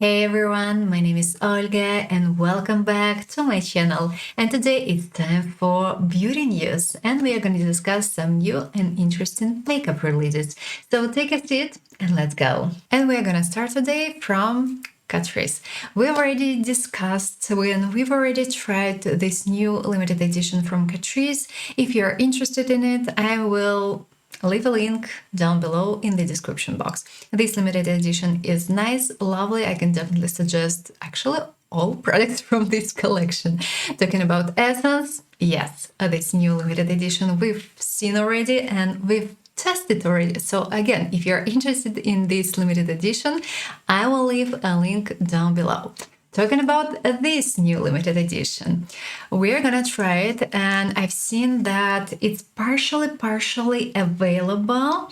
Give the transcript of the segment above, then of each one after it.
Hey everyone, my name is Olga and welcome back to my channel. And today it's time for beauty news and we are going to discuss some new and interesting makeup releases. So take a seat and let's go. And we're going to start today from Catrice. We've already discussed when we've already tried this new limited edition from Catrice. If you're interested in it, I will leave a link down below in the description box. This limited edition is nice, lovely. I can definitely suggest actually all products from this collection. Talking about Essence, yes, this new limited edition we've seen already and we've tested already. So again, if you're interested in this limited edition, I will leave a link down below. Talking about this new limited edition, we're gonna try it, and I've seen that it's partially available,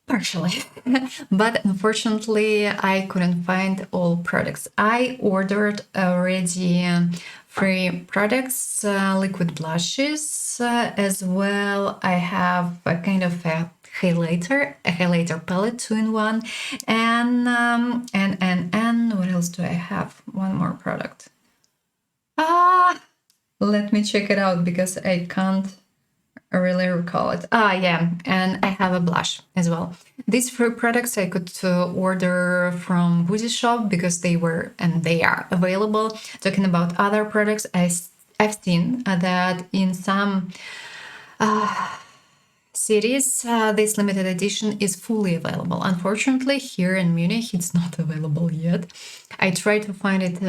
partially, but unfortunately I couldn't find all products. I ordered already 3 products, liquid blushes, as well I have a kind of a highlighter palette 2-in-1, and what else do I have? One more product. Let me check it out because I can't really recall it. Yeah, and I have a blush as well. These 3 products I could order from Booty Shop because they were and they are available. Talking about other products, I've seen that in some cities, this limited edition is fully available. Unfortunately, here in Munich, it's not available yet. I tried to find it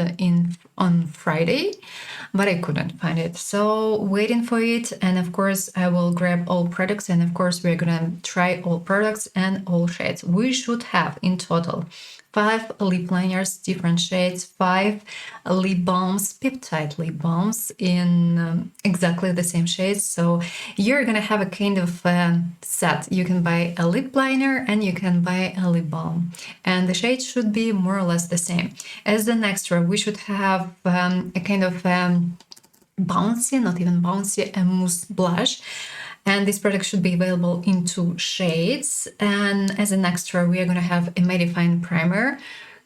on Friday, but I couldn't find it. So waiting for it, and of course, I will grab all products, and of course, we're gonna try all products and all shades. We should have in total 5 lip liners, different shades, 5 lip balms, peptide lip balms in exactly the same shades. So you're gonna have a kind of set. You can buy a lip liner and you can buy a lip balm. And the shades should be more or less the same. As an extra, we should have a kind of bouncy, not even bouncy, a mousse blush. And this product should be available in 2 shades. And as an extra, we are going to have a mattifying primer.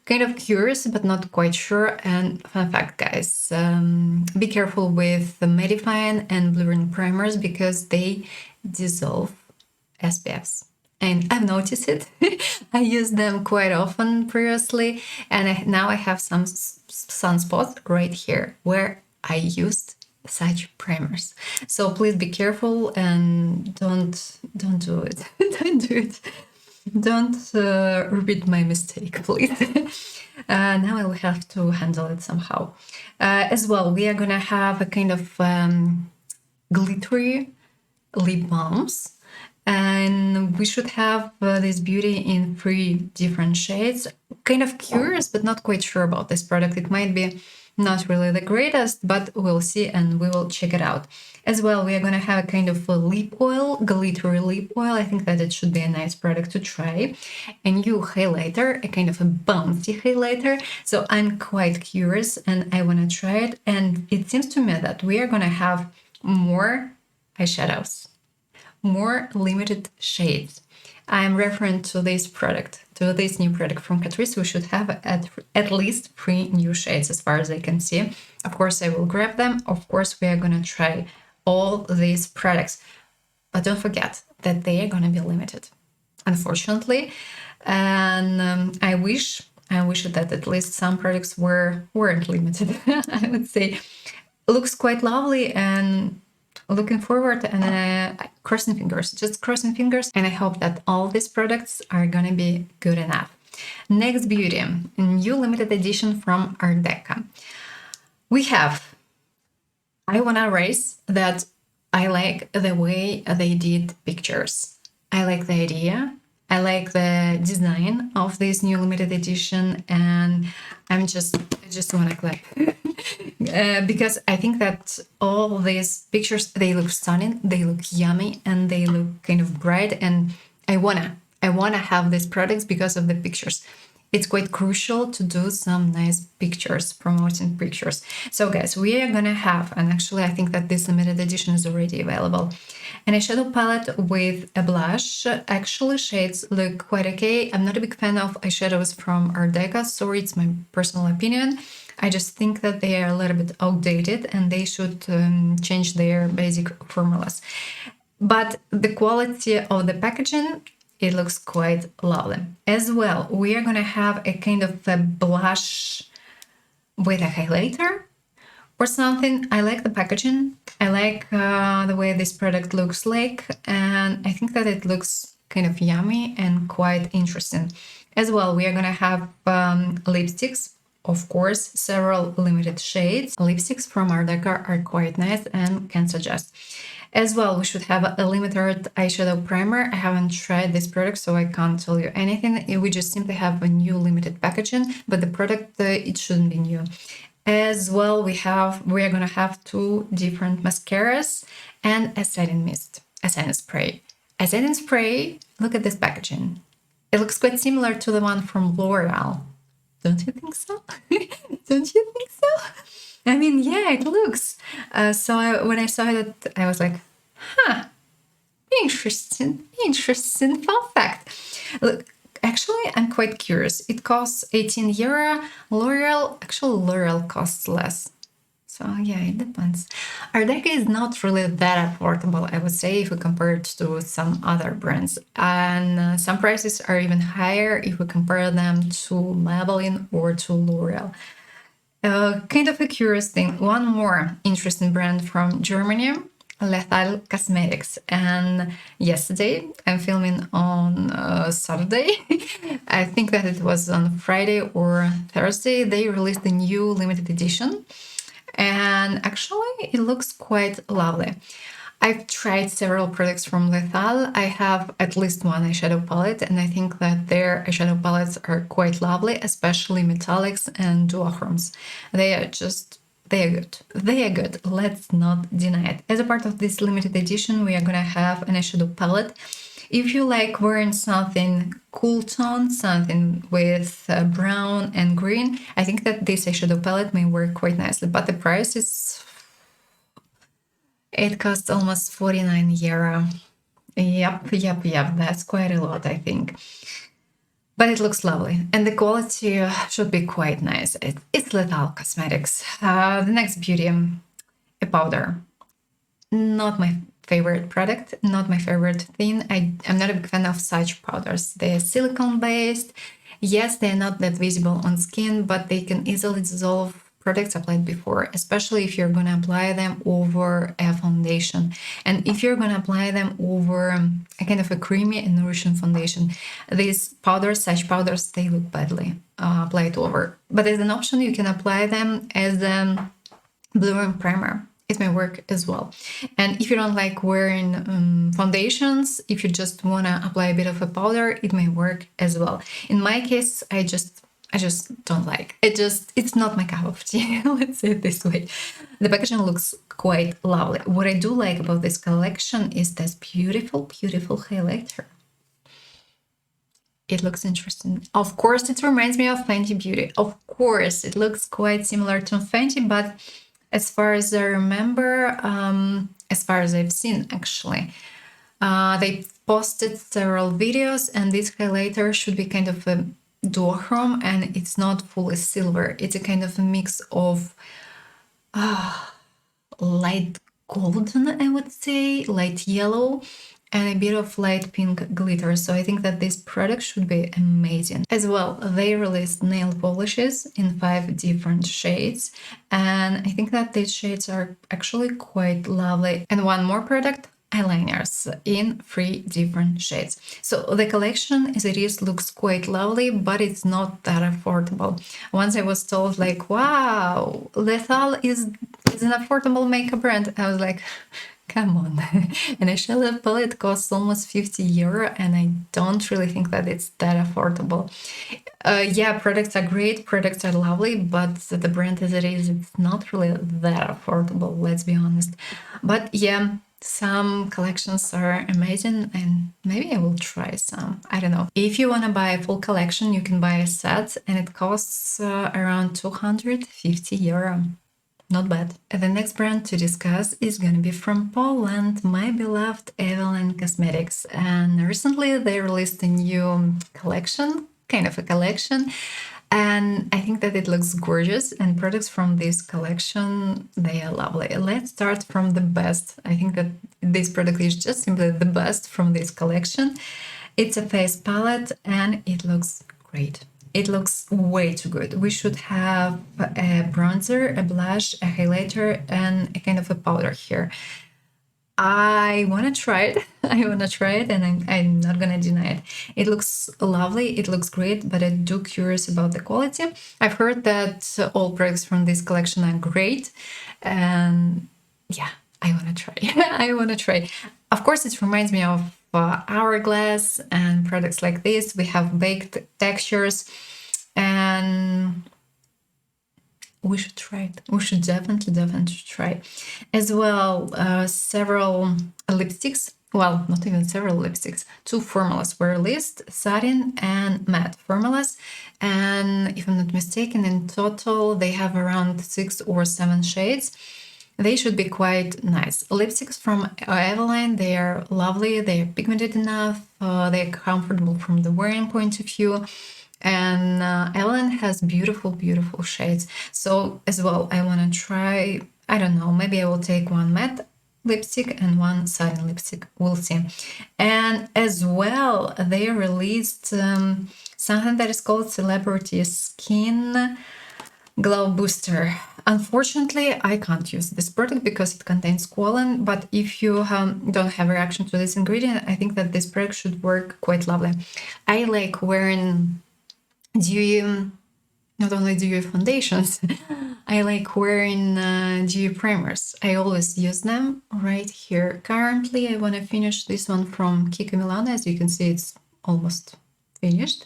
Kind of curious, but not quite sure. And fun fact, guys, be careful with the mattifying and blurring primers because they dissolve SPFs. And I've noticed it. I use them quite often previously. And now I have some sunspots right here where I used such primers. So please be careful and don't do it. Don't do it. Don't repeat my mistake, please. Now I will have to handle it somehow. As well, we are gonna have a kind of glittery lip balms, and we should have this beauty in 3 different shades. Kind of curious, but not quite sure about this product. It might be not really the greatest, but we'll see and we will check it out. As well, we are going to have a kind of a lip oil, glittery lip oil. I think that it should be a nice product to try. A new highlighter, a kind of a bouncy highlighter. So I'm quite curious and I want to try it. And it seems to me that we are going to have more eyeshadows, more limited shades. I'm referring to this product, to this new product from Catrice. We should have at least 3 new shades as far as I can see. Of course, I will grab them. Of course, we are going to try all these products. But don't forget that they are going to be limited, unfortunately. And I wish that at least some products weren't limited. I would say looks quite lovely and looking forward, and crossing fingers, just crossing fingers, and I hope that all these products are gonna be good enough. Next beauty, a new limited edition from ArtDeco. We have I Wanna Race that I like the way they did pictures. I like the idea. I like the design of this new limited edition, and I just want to clap because I think that all these pictures, they look stunning, they look yummy, and they look kind of bright. And I wanna have these products because of the pictures. It's quite crucial to do some nice pictures, promoting pictures. So guys, we are gonna have, and actually I think that this limited edition is already available, an eyeshadow palette with a blush. Actually, shades look quite okay. I'm not a big fan of eyeshadows from ArtDeco, sorry, it's my personal opinion. I just think that they are a little bit outdated and they should change their basic formulas. But the quality of the packaging, it looks quite lovely. As well, we are gonna have a kind of a blush with a highlighter or something. I like the packaging. I like the way this product looks like, and I think that it looks kind of yummy and quite interesting. As well, we are gonna have lipsticks. Of course, several limited shades. Lipsticks from ArtDeco are quite nice and can suggest. As well, we should have a limited eyeshadow primer. I haven't tried this product, so I can't tell you anything. We just simply have a new limited packaging, but the product, it shouldn't be new. As well, we are gonna have 2 different mascaras and a setting mist, a setting spray. A setting spray, look at this packaging. It looks quite similar to the one from L'Oreal. Don't you think so? Don't you think so? I mean, yeah, it looks. When I saw it, I was like, huh, interesting fun fact. Look, actually, I'm quite curious. It costs 18 euro. L'Oreal costs less. So yeah, it depends. ArtDeco is not really that affordable, I would say, if we compare it to some other brands. And some prices are even higher if we compare them to Maybelline or to L'Oreal. Kind of a curious thing. One more interesting brand from Germany, Eveline Cosmetics. And yesterday, I'm filming on Saturday. I think that it was on Friday or Thursday. They released a new limited edition. And actually, it looks quite lovely. I've tried several products from Lethal. I have at least one eyeshadow palette, and I think that their eyeshadow palettes are quite lovely, especially metallics and duochromes. They are good. They are good. Let's not deny it. As a part of this limited edition, we are gonna have an eyeshadow palette. If you like wearing something cool tone, something with brown and green, I think that this eyeshadow palette may work quite nicely. But the price is... It costs almost 49 euro. Yep, that's quite a lot, I think. But it looks lovely, and the quality should be quite nice. It's Lethal Cosmetics. The next beauty, a powder. Not my favorite product, not my favorite thing. I'm not a big fan of such powders. They're silicone-based. Yes, they're not that visible on skin, but they can easily dissolve products applied before, especially if you're going to apply them over a foundation. And if you're going to apply them over a kind of a creamy and nourishing foundation, these powders, such powders, they look badly applied over. But as an option, you can apply them as a blurring primer. It may work as well. And if you don't like wearing foundations, if you just want to apply a bit of a powder, it may work as well. In my case, I just don't like it. It's not my cup of tea. Let's say it this way. The packaging looks quite lovely. What I do like about this collection is this beautiful highlighter. It looks interesting. Of course, it reminds me of Fenty Beauty. Of course, it looks quite similar to Fenty, but as far as I remember, as far as I've seen, actually, they posted several videos, and this highlighter should be kind of a duochrome, and it's not fully silver. It's a kind of a mix of light golden, I would say, light yellow, and a bit of light pink glitter. So I think that this product should be amazing. As well, they released nail polishes in 5 different shades, and I think that these shades are actually quite lovely. And one more product, eyeliners in 3 different shades. So the collection as it is looks quite lovely, but it's not that affordable. Once I was told like, wow, Lethal is an affordable makeup brand, I was like, come on. And eyeshadow palette costs almost 50 euro, and I don't really think that it's that affordable. Yeah, products are great, products are lovely, but the brand as it is, it's not really that affordable, let's be honest. But yeah, some collections are amazing, and maybe I will try some. I don't know. If you want to buy a full collection, you can buy a set, and it costs around 250 euro. not bad. The next brand to discuss is going to be from Poland, my beloved Eveline Cosmetics. And recently they released a new collection, kind of a collection. And I think that it looks gorgeous, and products from this collection, they are lovely. Let's start from the best. I think that this product is just simply the best from this collection. It's a face palette and it looks great. It looks way too good. We should have a bronzer, a blush, a highlighter, and a kind of a powder here. I want to try it. I want to try it, and I'm not going to deny it. It looks lovely. It looks great, but I'm too curious about the quality. I've heard that all products from this collection are great. And yeah, I want to try. I want to try. Of course, it reminds me of Hourglass and products like this. We have baked textures, and we should try it. We should definitely try. As well, several lipsticks. Well, not even several lipsticks. 2 formulas were released, satin and matte formulas. And if I'm not mistaken, in total, they have around 6 or 7 shades. They should be quite nice. Lipsticks from Eveline, they are lovely. They are pigmented enough. They're comfortable from the wearing point of view. And Eveline has beautiful shades. So as well, I want to try, I don't know, maybe I will take one matte lipstick and one satin lipstick. We'll see. And as well, they released something that is called Celebrity Skin Glow Booster. Unfortunately, I can't use this product because it contains squalane, but if you don't have a reaction to this ingredient, I think that this product should work quite lovely. I like wearing dewy, not only dewy foundations, I like wearing dewy primers. I always use them right here. Currently, I want to finish this one from Kiko Milano. As you can see, it's almost finished.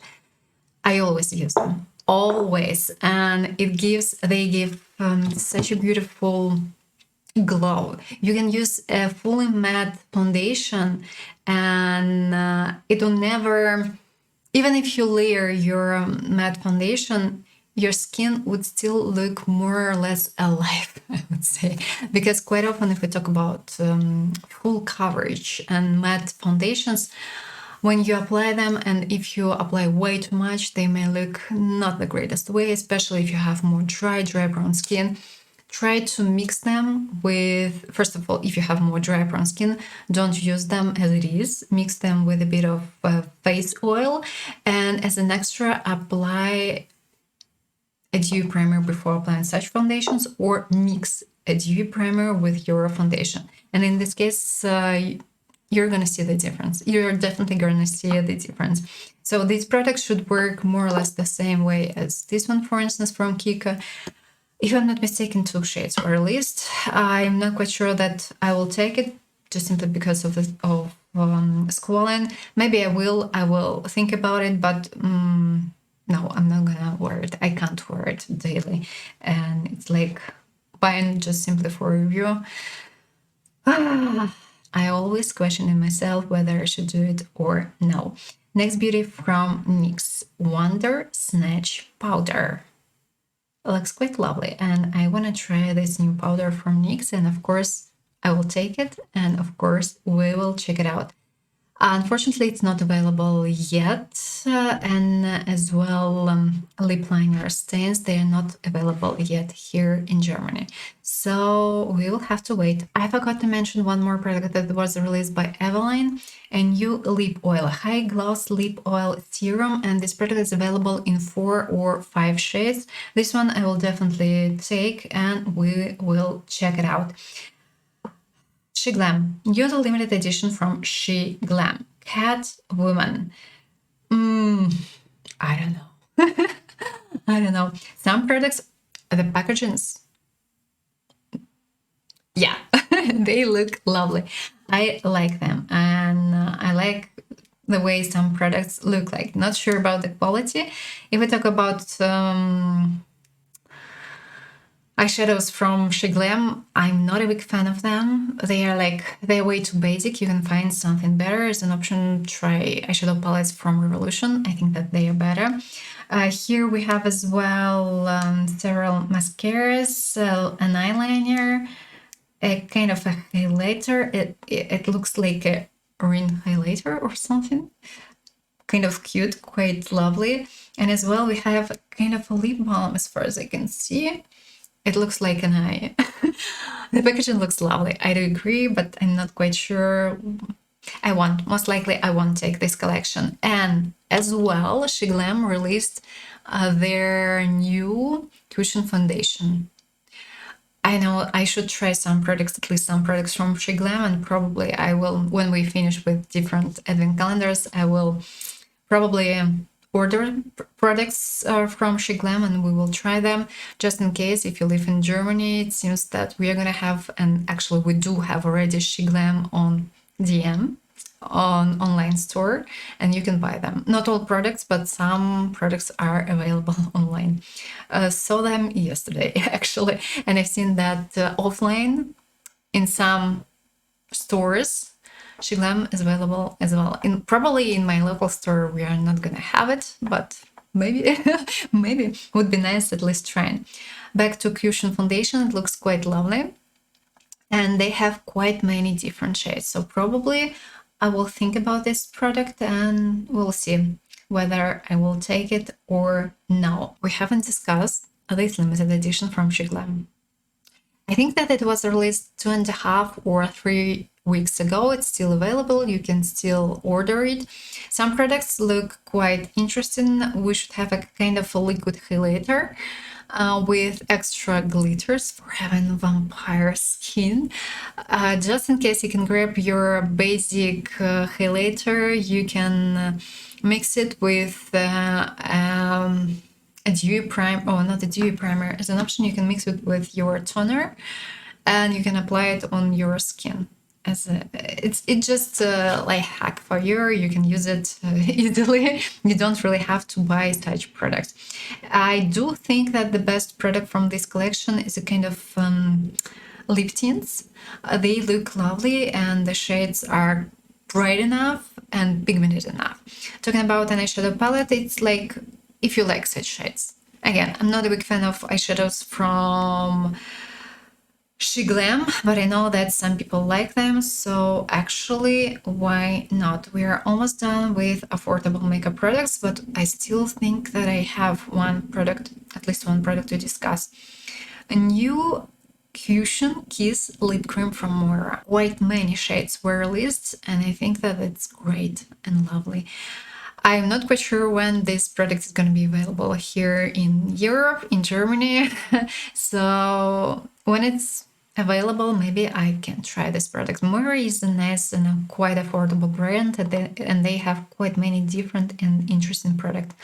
I always use them. Always. And they give such a beautiful glow. You can use a fully matte foundation and it will never, even if you layer your matte foundation, your skin would still look more or less alive, I would say. Because quite often if we talk about full coverage and matte foundations, when you apply them, and if you apply way too much, they may look not the greatest way, especially if you have more dry brown skin. Try to mix them with, first of all, if you have more dry brown skin, don't use them as it is. Mix them with a bit of face oil, and as an extra, apply a dewy primer before applying such foundations, or mix a dewy primer with your foundation. And in this case, you're going to see the difference. You're definitely going to see the difference. So these products should work more or less the same way as this one, for instance, from Kiko. If I'm not mistaken, 2 shades were released. I'm not quite sure that I will take it, just simply because of squalane. Maybe I will think about it, but no, I'm not gonna wear it. I can't wear it daily. And it's like buying just simply for review. I always question in myself whether I should do it or no. Next beauty from NYX, Wonder Snatch Powder. It looks quite lovely, and I want to try this new powder from NYX, and of course I will take it, and of course we will check it out. Unfortunately, it's not available yet, and as well, lip liner stains, they are not available yet here in Germany. So we will have to wait. I forgot to mention one more product that was released by Eveline, a new lip oil, high gloss lip oil serum, and this product is available in 4 or 5 shades. This one I will definitely take, and we will check it out. SheGlam, new limited edition from SheGlam, Catwoman. I don't know. I don't know. Some products, the packagings, yeah, they look lovely. I like them, and I like the way some products look like. Not sure about the quality. If we talk about eyeshadows from SheGlam, I'm not a big fan of them. They're way too basic. You can find something better. As an option, try eyeshadow palettes from Revolution. I think that they are better. Here we have as well several mascaras, an eyeliner, a kind of a highlighter. It looks like a ring highlighter or something. Kind of cute, quite lovely. And as well, we have kind of a lip balm as far as I can see. It looks like an eye. The packaging looks lovely. I do agree, but I'm not quite sure. Most likely I won't take this collection. And as well, SheGlam released their new cushion foundation. I know I should try some products, at least some products from SheGlam, and probably I will, when we finish with different advent calendars, I will probably order products from SheGlam and we will try them. Just in case, if you live in Germany, it seems that we are gonna have, and actually we do have already SheGlam on DM, on online store, and you can buy them. Not all products, but some products are available online. Saw them yesterday actually, and I've seen that offline in some stores. SheGlam is available as well. Probably in my local store we are not gonna have it, but maybe maybe would be nice at least trying. Back to cushion foundation, it looks quite lovely, and they have quite many different shades. So probably I will think about this product and we'll see whether I will take it or no. We haven't discussed this limited edition from SheGlam. I think that it was released 2.5 or 3 weeks ago. It's still available. You can still order it. Some products look quite interesting. We should have a kind of a liquid highlighter with extra glitters for having vampire skin. Just in case, you can grab your basic highlighter. You can mix it with a dewy primer, or not a dewy primer, as an option. You can mix it with your toner and you can apply it on your skin. It's just a life hack for you. You can use it easily. You don't really have to buy such products. I do think that the best product from this collection is a kind of lip tints. They look lovely and the shades are bright enough and pigmented enough. Talking about an eyeshadow palette, it's like, if you like such shades. Again, I'm not a big fan of eyeshadows from SheGlam, but I know that some people like them, so actually, why not? We are almost done with affordable makeup products, but I still think that I have one product, at least one product to discuss. A new Cushion Kiss lip cream from Moira. Quite many shades were released, and I think that it's great and lovely. I'm not quite sure when this product is going to be available here in Europe, in Germany. So when it's available, maybe I can try this product. Moira is a nice and a quite affordable brand, and they have quite many different and interesting products.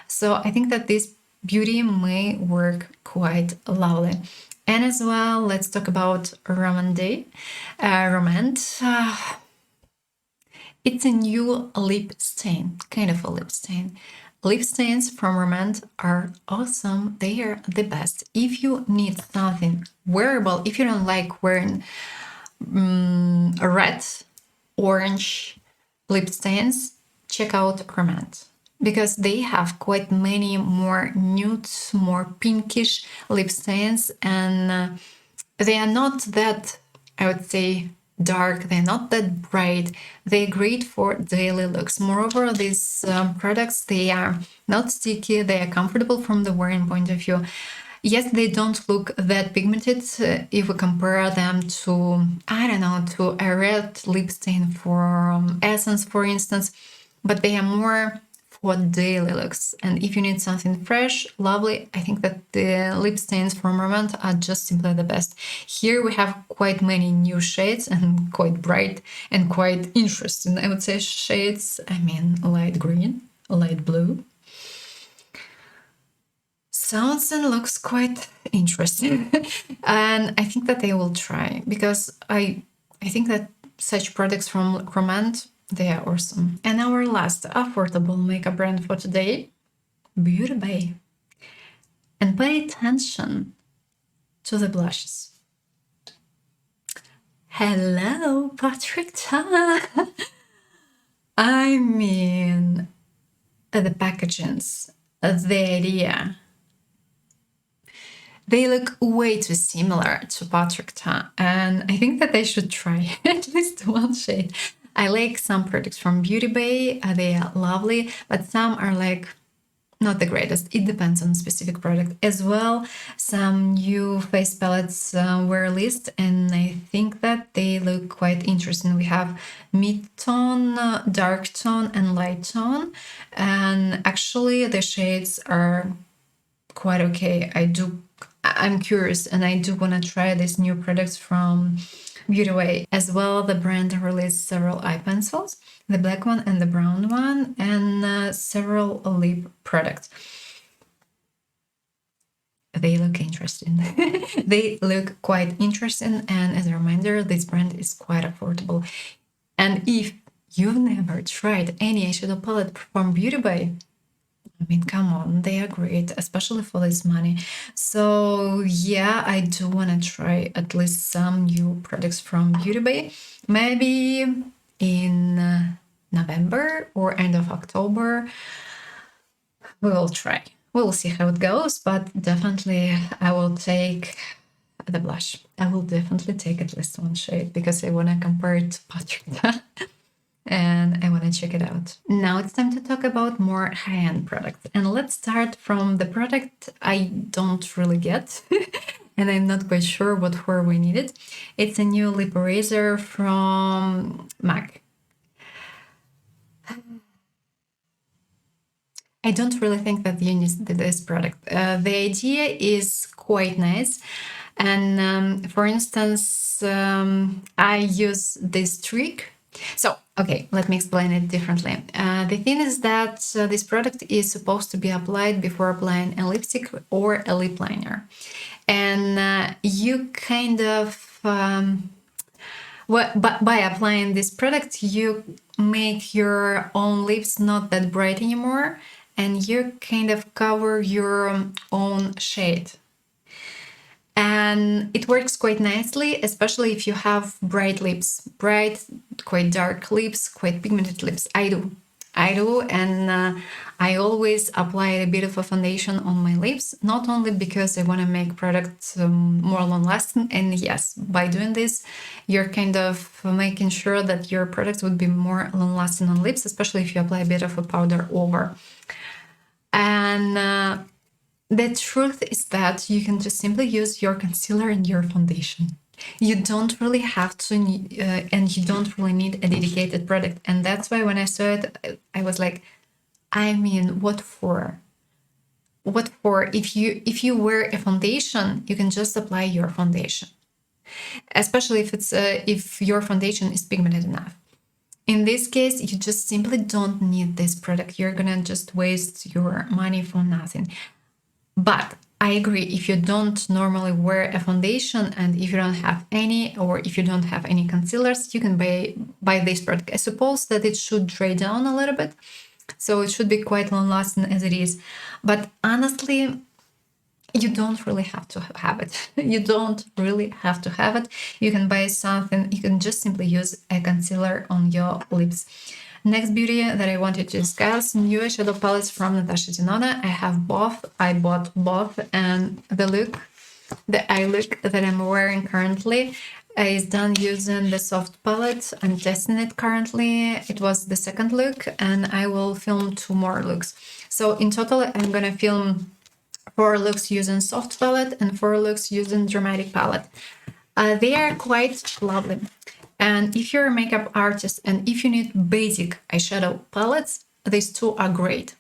So I think that this beauty may work quite lovely. And as well, let's talk about Romant. It's a new lip stain, kind of a lip stain. Lip stains from Romant are awesome. They are the best. If you need something wearable, if you don't like wearing red, orange lip stains, check out Romant, because they have quite many more nude, more pinkish lip stains, and they are not that, I would say, dark. They're not that bright. They're great for daily looks. Moreover, these products, they are not sticky. They are comfortable from the wearing point of view. Yes, they don't look that pigmented if we compare them to, I don't know, to a red lip stain from Essence, for instance, but they are more for daily looks. And if you need something fresh, lovely, I think that the lip stains from Romant are just simply the best. Here we have quite many new shades and quite bright and quite interesting, I would say, shades. I mean, light green, light blue. Sounds and looks quite interesting. And I think that I will try, because I think that such products from Romant, they are awesome. And our last affordable makeup brand for today, Beauty Bay. And pay attention to the blushes. Hello, Patrick Ta. I mean, the packagings, the idea. They look way too similar to Patrick Ta, and I think that I should try at least one shade. I like some products from Beauty Bay, they are lovely, but some are like not the greatest. It depends on specific product as well. Some new face palettes were released, and I think that they look quite interesting. We have mid-tone, dark tone, and light tone, and actually the shades are quite okay. I'm curious, and I do want to try these new products from Beauty Way. As well, the brand released several eye pencils, the black one and the brown one, and several lip products. They look interesting. They look quite interesting, and as a reminder, this brand is quite affordable. And if you've never tried any eyeshadow palette from Beauty Bay, I mean, come on, they are great, especially for this money. So yeah, I do want to try at least some new products from Beauty Bay. Maybe in November or end of October. We will try. We'll see how it goes, but definitely I will take the blush. I will definitely take at least one shade because I want to compare it to Patrick. And I want to check it out. Now it's time to talk about more high-end products. And let's start from the product I don't really get. And I'm not quite sure what for we need it. It's a new lip eraser from MAC. I don't really think that you need this product. The idea is quite nice. And for instance, I use this trick. So, okay, let me explain it differently. The thing is that this product is supposed to be applied before applying a lipstick or a lip liner. And you kind of, by applying this product, you make your own lips not that bright anymore, and you kind of cover your own shade. And it works quite nicely, especially if you have bright lips, bright, quite dark lips, quite pigmented lips. I do, and I always apply a bit of a foundation on my lips, not only because I want to make products more long-lasting, and yes, by doing this, you're kind of making sure that your products would be more long-lasting on lips, especially if you apply a bit of a powder over. And the truth is that you can just simply use your concealer and your foundation. You don't really have to, and you don't really need a dedicated product. And that's why when I saw it, I was like, I mean, what for? What for? If you wear a foundation, you can just apply your foundation, especially if your foundation is pigmented enough. In this case, you just simply don't need this product. You're gonna just waste your money for nothing. But I agree, if you don't normally wear a foundation and if you don't have any, or if you don't have any concealers, you can buy this product. I suppose that it should dry down a little bit, so it should be quite long-lasting as it is. But honestly, you don't really have to have it. You don't really have to have it. You can buy something, you can just simply use a concealer on your lips. Next beauty that I wanted to discuss, new eyeshadow palettes from Natasha Denona. I have both. I bought both, and the eye look that I'm wearing currently is done using the soft palette. I'm testing it currently. It was the second look, and I will film 2 more looks. So in total, I'm gonna film 4 looks using soft palette and 4 looks using dramatic palette. They are quite lovely. And if you're a makeup artist and if you need basic eyeshadow palettes, these 2 are great.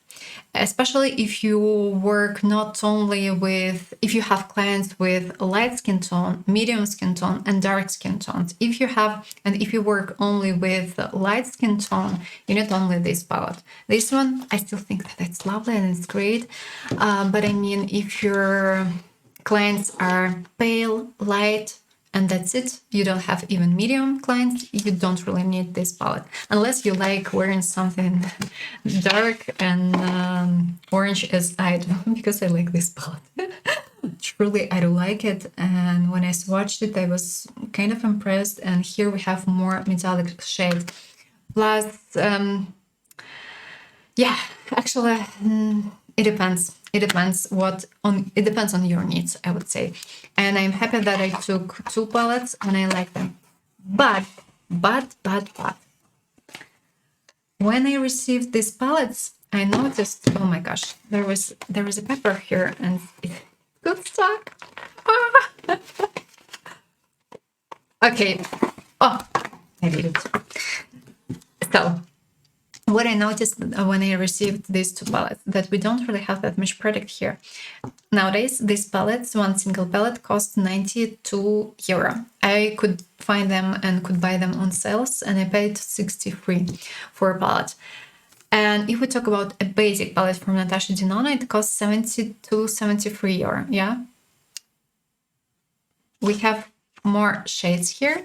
Especially if you work not only with, if you have clients with light skin tone, medium skin tone, and dark skin tones. If you work only with light skin tone, you need only this palette. This one, I still think that it's lovely and it's great. But I mean, if your clients are pale, light, and that's it, you don't have even medium clients, you don't really need this palette. Unless you like wearing something dark and orange as I do, because I like this palette. Truly, I do like it. And when I swatched it, I was kind of impressed. And here we have more metallic shades. Plus, yeah, actually, It depends. It depends it depends on your needs, I would say. And I'm happy that I took 2 palettes and I like them. But when I received these palettes, I noticed, oh my gosh, there was a pepper here and it got stuck. Ah! Okay. Oh, I did it. So what I noticed when I received these 2 palettes, that we don't really have that much product here. Nowadays, these palettes, one single palette, costs 92 euro. I could find them and could buy them on sales, and I paid 63 for a palette. And if we talk about a basic palette from Natasha Denona, it costs 72, 73 euro, yeah? We have more shades here,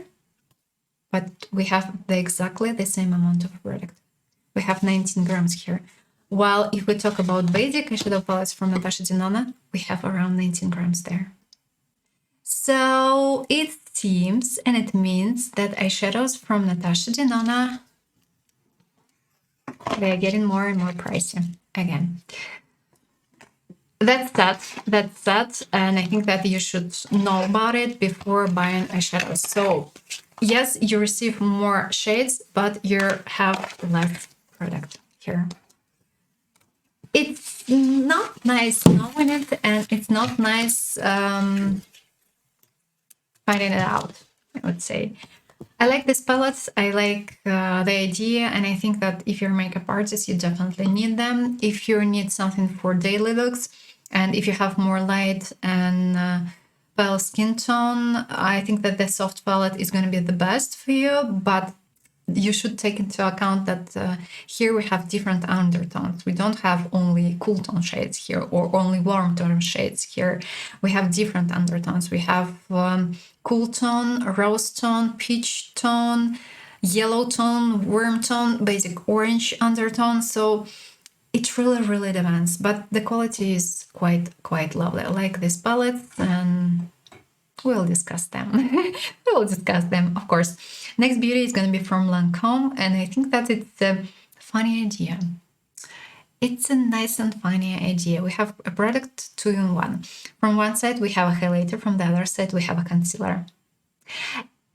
but we have exactly the same amount of product. We have 19 grams here. While if we talk about basic eyeshadow palettes from Natasha Denona, we have around 19 grams there. So it seems, and it means that eyeshadows from Natasha Denona, they are getting more and more pricey again. That's that, and I think that you should know about it before buying eyeshadows. So yes, you receive more shades, but you have less product here. It's not nice knowing it, and it's not nice finding it out, I would say. I like these palettes, I like the idea, and I think that if you're a makeup artist, you definitely need them. If you need something for daily looks, and if you have more light and pale skin tone, I think that the soft palette is going to be the best for you, but you should take into account that here we have different undertones. We don't have only cool tone shades here or only warm tone shades here. We have different undertones. We have cool tone, rose tone, peach tone, yellow tone, warm tone, basic orange undertone. So it really depends, but the quality is quite lovely. I like these palettes, and we'll discuss them. We'll discuss them, of course. Next beauty is going to be from Lancome, and I think that it's a funny idea. It's a nice and funny idea. We have a product 2-in-1. From one side, we have a highlighter. From the other side, we have a concealer.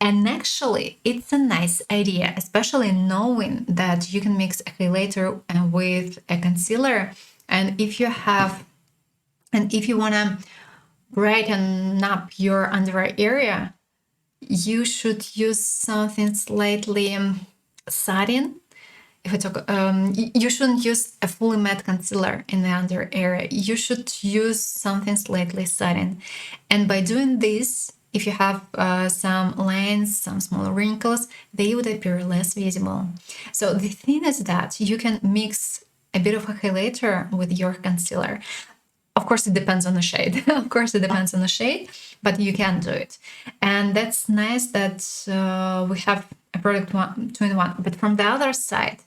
And actually, it's a nice idea, especially knowing that you can mix a highlighter with a concealer. And if you want to brighten up your under eye area, you should use something slightly satin. If we talk, you shouldn't use a fully matte concealer in the under area. You should use something slightly satin. And by doing this, if you have some lines, some small wrinkles, they would appear less visible. So the thing is that you can mix a bit of a highlighter with your concealer. Of course, it depends on the shade. Of course, it depends on the shade, but you can do it. And that's nice that we have a product 2-in-1. But from the other side,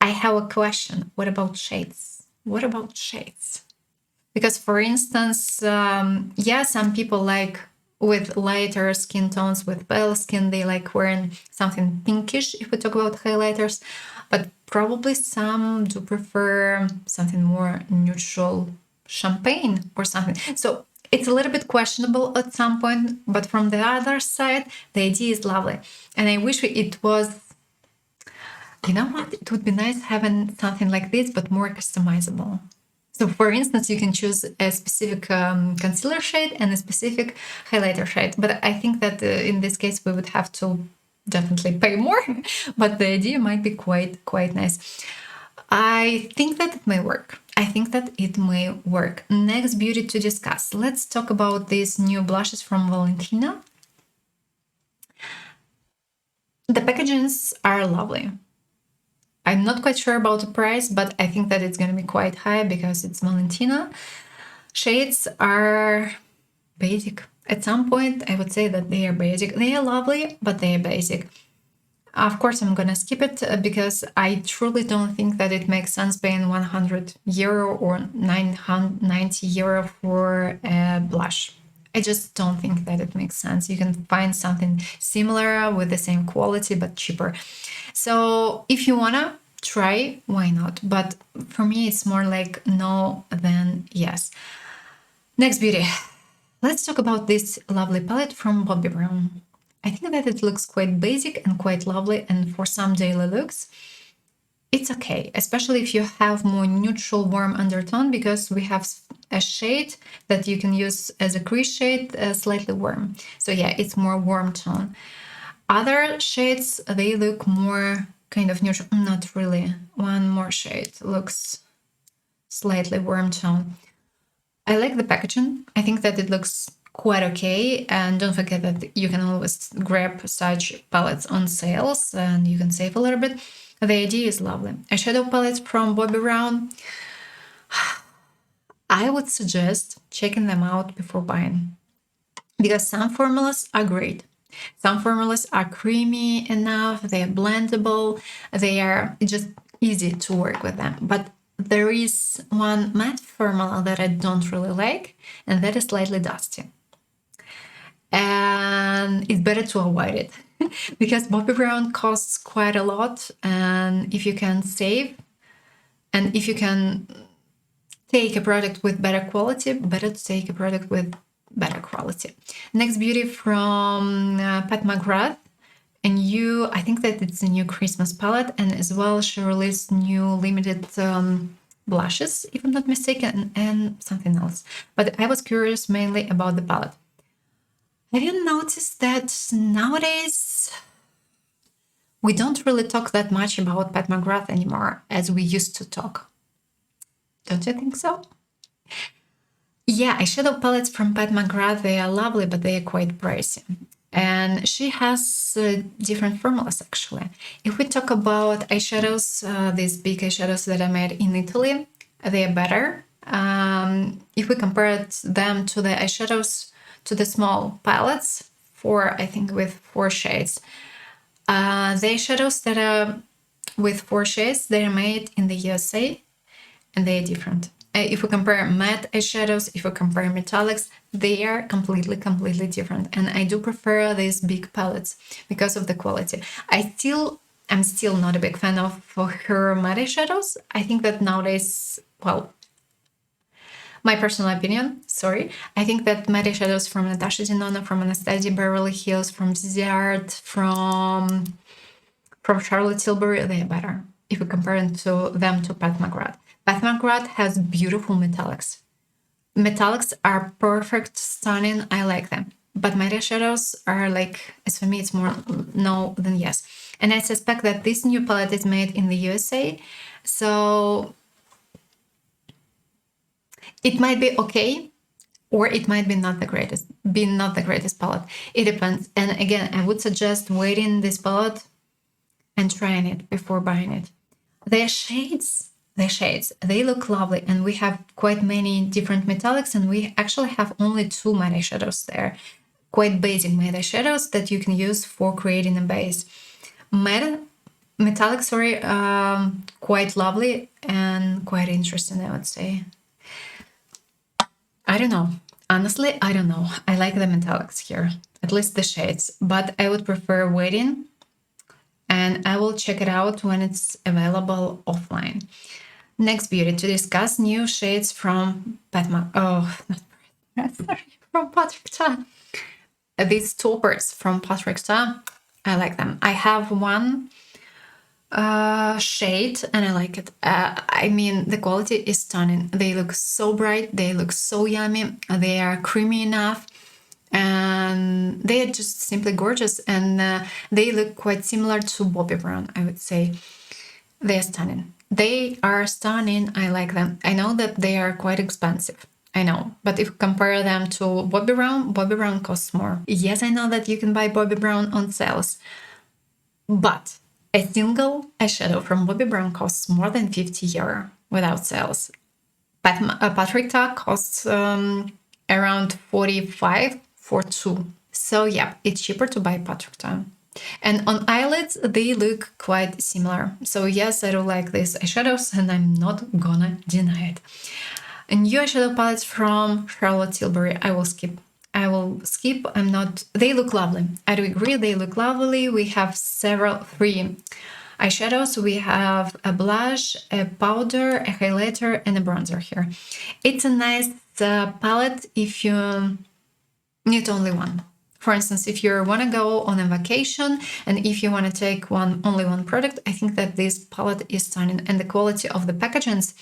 I have a question. What about shades? What about shades? Because, for instance, some people like with lighter skin tones, with pale skin, they like wearing something pinkish, if we talk about highlighters. But probably some do prefer something more neutral, champagne or something. So it's a little bit questionable at some point, but from the other side, the idea is lovely. And I wish it was, you know what, it would be nice having something like this, but more customizable. So for instance, you can choose a specific concealer shade and a specific highlighter shade. But I think that in this case, we would have to definitely pay more, but the idea might be quite nice. I think that it may work. Next beauty to discuss. Let's talk about these new blushes from Valentina. The packagings are lovely. I'm not quite sure about the price, but I think that it's going to be quite high because it's Valentina. Shades are basic. At some point, I would say that they are basic. They are lovely, but they are basic. Of course, I'm going to skip it because I truly don't think that it makes sense paying 100 euro or 990 euro for a blush. I just don't think that it makes sense. You can find something similar with the same quality, but cheaper. So if you want to try, why not? But for me, it's more like no than yes. Next beauty. Let's talk about this lovely palette from Bobbi Brown. I think that it looks quite basic and quite lovely, and for some daily looks, it's okay, especially if you have more neutral warm undertone, because we have a shade that you can use as a crease shade, slightly warm. So yeah, it's more warm tone. Other shades, they look more kind of neutral. Not really. One more shade looks slightly warm tone. I like the packaging. I think that it looks quite okay. And don't forget that you can always grab such palettes on sales and you can save a little bit. The idea is lovely. Eyeshadow palettes from Bobbi Brown. I would suggest checking them out before buying, because some formulas are great. Some formulas are creamy enough, they are blendable, they are just easy to work with them. But there is one matte formula that I don't really like, and that is slightly dusty. And it's better to avoid it because Bobbi Brown costs quite a lot. And if you can save, and if you can take a product with better quality, better to take a product with better quality. Next beauty from Pat McGrath. I think that it's a new Christmas palette, and as well she released new limited blushes, if I'm not mistaken, and something else. But I was curious mainly about the palette. Have you noticed that nowadays we don't really talk that much about Pat McGrath anymore as we used to talk? Don't you think so? Yeah, eyeshadow palettes from Pat McGrath, they are lovely, but they are quite pricey. And she has different formulas, actually. If we talk about eyeshadows, these big eyeshadows that I made in Italy, they are better. If we compare them to the eyeshadows, to the small palettes, I think with 4 shades, the eyeshadows that are with 4 shades, they are made in the USA, and they are different. If we compare matte eyeshadows, if we compare metallics, they are completely different. And I do prefer these big palettes because of the quality. I'm still not a big fan of her matte eyeshadows. I think that nowadays, well, my personal opinion, sorry, I think that matte eyeshadows from Natasha Denona, from Anastasia Beverly Hills, from Zizi Art, from Charlotte Tilbury, they are better if we compare them to Pat McGrath. Pat McGrath has beautiful metallics. Metallics are perfect, stunning, I like them. But matte eyeshadows are like, as for me, it's more no than yes. And I suspect that this new palette is made in the USA, so it might be okay, or it might be not the greatest palette. It depends. And again, I would suggest waiting this palette and trying it before buying it. The shades, they look lovely, and we have quite many different metallics, and we actually have only 2 matte eyeshadows there. Quite basic matte eyeshadows that you can use for creating a base. Metallics, quite lovely and quite interesting, I would say. I don't know. Honestly, I don't know. I like the metallics here, at least the shades, but I would prefer waiting, and I will check it out when it's available offline. Next beauty to discuss, new shades from from Patrick Ta. These toppers from Patrick Ta, I like them. I have one shade and I like it. I mean, the quality is stunning. They look so bright, they look so yummy, they are creamy enough, and they are just simply gorgeous, and they look quite similar to Bobbi Brown, I would say. They are stunning. They are stunning. I like them. I know that they are quite expensive. I know. But if you compare them to Bobbi Brown costs more. Yes, I know that you can buy Bobbi Brown on sales. But a single eyeshadow from Bobbi Brown costs more than 50 euro without sales. Patrick Ta costs around 45 for 2. So yeah, it's cheaper to buy Patrick Ta. And on eyelids, they look quite similar. So yes, I do like these eyeshadows, and I'm not gonna deny it. A new eyeshadow palettes from Charlotte Tilbury. I will skip. They look lovely. I do agree, they look lovely. We have 3 eyeshadows, we have a blush, a powder, a highlighter, and a bronzer here. It's a nice palette if you need only one. For instance, if you want to go on a vacation and if you want to take only one product, I think that this palette is stunning, and the quality of the packagings,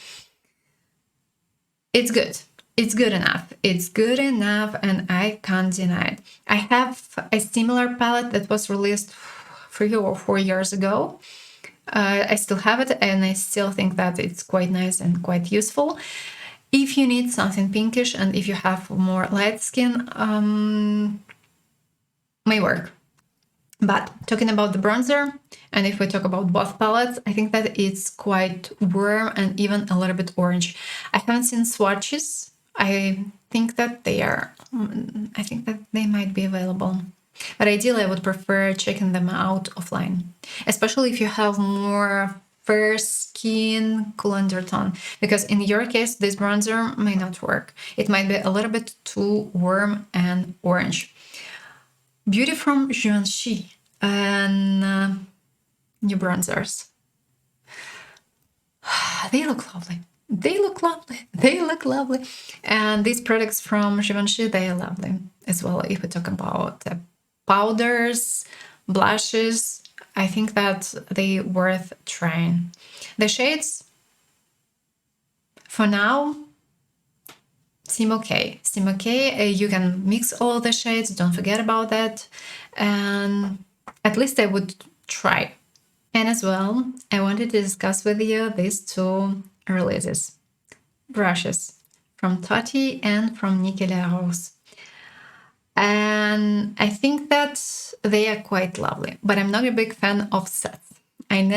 it's good. It's good enough. It's good enough, and I can't deny it. I have a similar palette that was released 3 or 4 years ago. I still have it, and I still think that it's quite nice and quite useful. If you need something pinkish and if you have more light skin, may work. But talking about the bronzer, and if we talk about both palettes, I think that it's quite warm and even a little bit orange. I haven't seen swatches. I think that they might be available. But ideally, I would prefer checking them out offline, especially if you have more fair skin, cool undertone, because in your case, this bronzer may not work. It might be a little bit too warm and orange. Beauty from Givenchy and new bronzers. They look lovely. They look lovely. They look lovely. And these products from Givenchy, they are lovely as well. If we talk about powders, blushes, I think that they worth trying. The shades, for now, seem okay. Seem okay. You can mix all the shades. Don't forget about that. And at least I would try. And as well, I wanted to discuss with you these two releases. Brushes from Tati and from Nicolas Rose. And I think that they are quite lovely, but I'm not a big fan of sets. In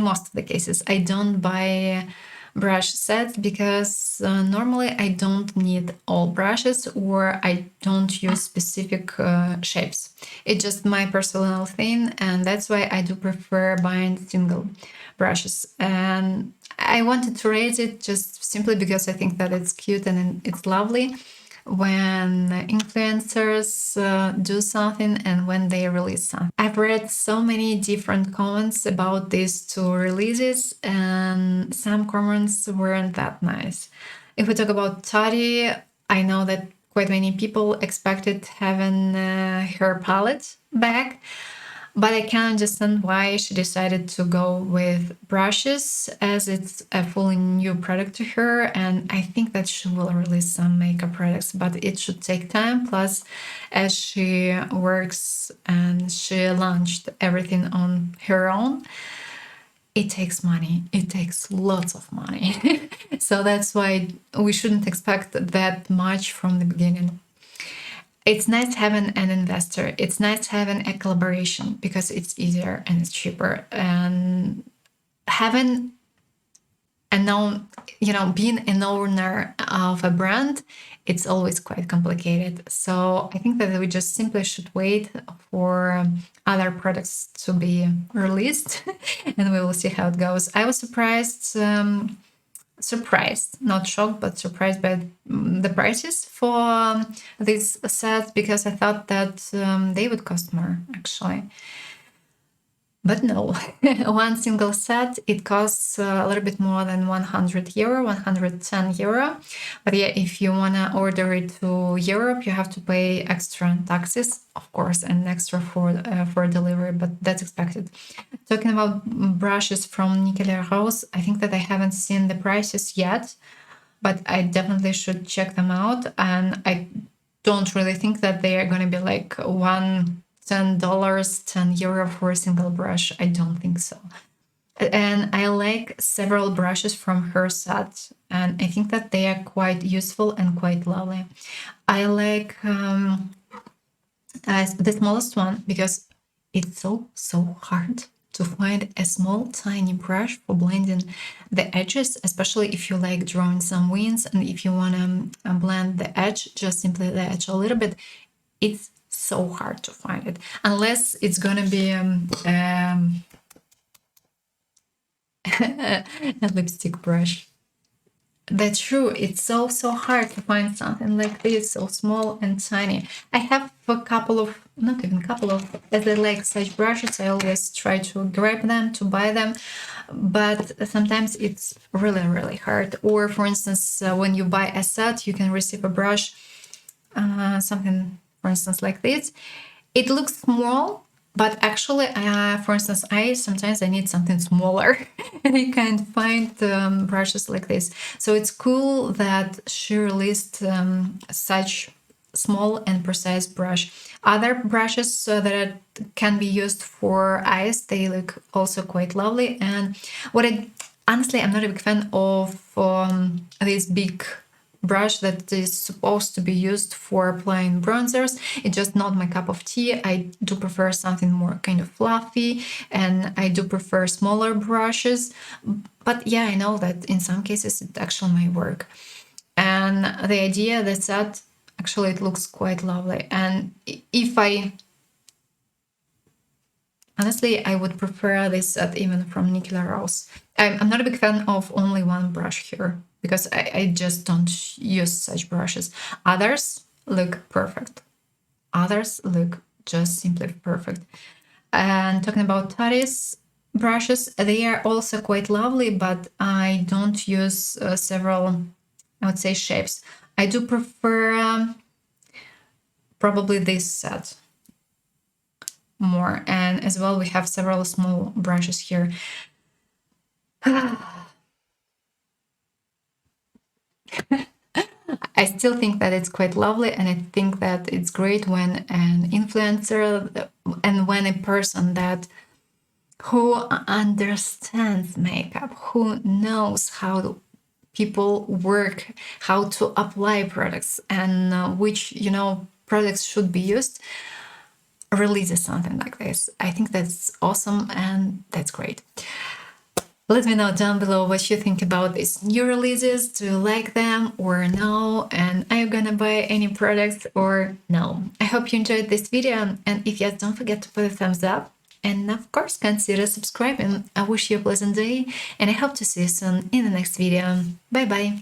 most of the cases, I don't buy brush sets because normally I don't need all brushes, or I don't use specific shapes. It's just my personal thing, and that's why I do prefer buying single brushes. And I wanted to raise it just simply because I think that it's cute and it's lovely when influencers do something and when they release something. I've read so many different comments about these two releases, and some comments weren't that nice. If we talk about Tati, I know that quite many people expected having her palette back, but I can understand why she decided to go with brushes, as it's a fully new product to her, and I think that she will release some makeup products, but it should take time. Plus, as she works and she launched everything on her own, it takes money. It takes lots of money. So that's why we shouldn't expect that much from the beginning. It's nice having an investor. It's nice having a collaboration because it's easier and it's cheaper. And having being an owner of a brand, it's always quite complicated. So I think that we just simply should wait for other products to be released and we will see how it goes. I was surprised, not shocked, but surprised by the prices for these sets, because I thought that they would cost more, actually. But no, one single set, it costs a little bit more than 100 euro, 110 euro. But yeah, if you want to order it to Europe, you have to pay extra taxes, of course, and extra for delivery, but that's expected. Talking about brushes from Nicolas Rose, I think that I haven't seen the prices yet, but I definitely should check them out. And I don't really think that they are going to be like $10, 10 euro for a single brush. I don't think so. And I like several brushes from her set, and I think that they are quite useful and quite lovely. I like the smallest one because it's so hard to find a small tiny brush for blending the edges, especially if you like drawing some wings and if you want to blend the edge, just simply the edge a little bit. It's so hard to find it, unless it's gonna be a lipstick brush. That's true. It's so hard to find something like this, so small and tiny. I have a couple of, not even couple of, as I like such brushes, I always try to grab them, to buy them, but sometimes it's really hard. Or for instance, when you buy a set, you can receive a brush, something, for instance, like this. It looks small, but actually, for instance, sometimes I need something smaller and I can't find brushes like this. So it's cool that she released such small and precise brush. Other brushes that can be used for eyes, they look also quite lovely. And honestly, I'm not a big fan of this big brush that is supposed to be used for applying bronzers. It's just not my cup of tea. I do prefer something more kind of fluffy, and I do prefer smaller brushes. But yeah, I know that in some cases it actually might work. And the idea that actually it looks quite lovely. And if I honestly, I would prefer this set even from Nicola Rose. I'm not a big fan of only one brush here because I just don't use such brushes. Others look perfect. Others look just simply perfect. And talking about Catrice brushes, they are also quite lovely, but I don't use several, I would say, shapes. I do prefer probably this set more. And as well, we have several small brushes here. I still think that it's quite lovely, and I think that it's great when an influencer and when a person that who understands makeup, who knows how people work, how to apply products, and which products should be used, releases something like this. I think that's awesome and that's great. Let me know down below what you think about these new releases. Do you like them or no? And are you gonna buy any products or no? I hope you enjoyed this video, and if yes, don't forget to put a thumbs up. And of course, consider subscribing. I wish you a pleasant day, and I hope to see you soon in the next video. Bye bye!